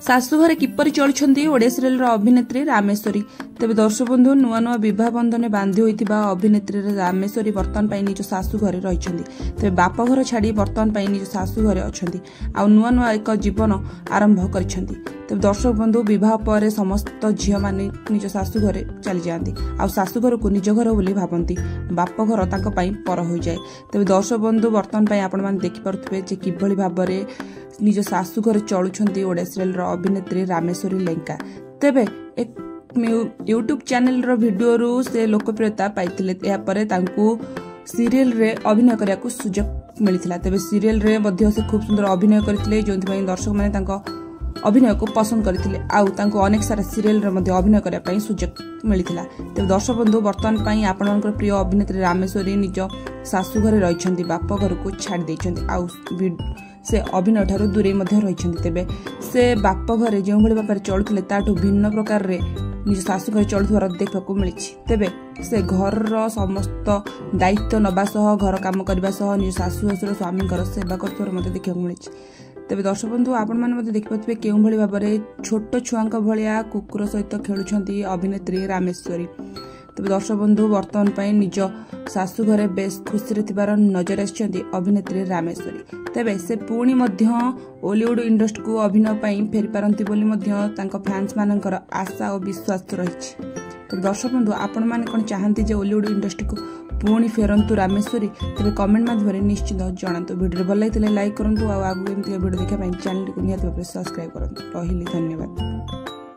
शाशुघरे किपर चलुछंती Odia serial अभिनेत्री रामेश्वरी। तेज दर्शक बंधु नुआ नुआ बह बंधन बांधि होता अभिनेत्री रामेश्वरी बर्तमान निज शाशुघरे रही। तेज बापघर छाड़ी बर्तमान निज शाशुघरे अच्छा नुआ नुआ एक जीवन आरंभ कर। दर्शक बंधु बह पर समस्त झील मैंने निज शाशुघरे चली जाती आ शाशुघर को निज घर बोली भावती बापघर पर हो जाए। तेज दर्शक बंधु बर्तमान आपण मैंने देखिपे किभली भाव में निज शाशुघर चलुछंती ओडिया सीरियल अभिनेत्री रामेश्वरी लेंका। तेबे एक यूट्यूब चैनल रो वीडियो रु से लोकप्रियता पाइथिले। या परे तांकू सीरियल रे अभिनय करिया को सुजोग मिलिथिला। तेबे सीरियल रे मध्ये से खूब सुंदर अभिनय करथिले जोंथि पई दर्शक माने तांको अभिनय को पसंद करथिले आउ तांको अनेक सारा सीरियल रे मध्ये अभिनय करिया पई सुजोग मिलिथिला। तेबे दर्शक बंधु बर्तमान पई आपनकर प्रिय अभिनेत्री रामेश्वरी निज शाशुघरे रहिछंती बाप घर को छाड़ दैछंती आउ से अभिनय ठारू दूरे रही। तेबे से बाप घरे जो भाई भाव चलुले ताठू भिन्न प्रकार रे निज शाशुघर चलुवार देखा मिली। तेबे से घर समस्त दायित्व नवा सह घर काम करने सह निज शाशु शशुर स्वामी सेवा कर देखा मिली। तेबे दर्शक बंधु आपण मैंने देखिपे के भाव में छोट छुआ भाया कुकुर सहित खेलुंट अभिनेत्री रामेश्वरी। तेज दर्शक बंधु बर्तमान निज शाशुघरे बेस खुशी नजर आछंती अभिनेत्री रामेश्वरी। तेबे से पुणी ओलीवुड इंडस्ट्री को अभिनय फेरी पारंती बोली फैंस मानकर आशा और विश्वास रही। तो दर्शक बंधु आपण मैंने कौन चाहती जे ओलीवुड इंडस्ट्री को पुणी फेरंतु रामेश्वरी। तेज कमेंट माध्यम निश्चित जनातु। वीडियो भल लगी लाइक करूँ आगे वीडियो देखा चैनल को निहाती भाव सब्सक्राइब करूँ। रही धन्यवाद।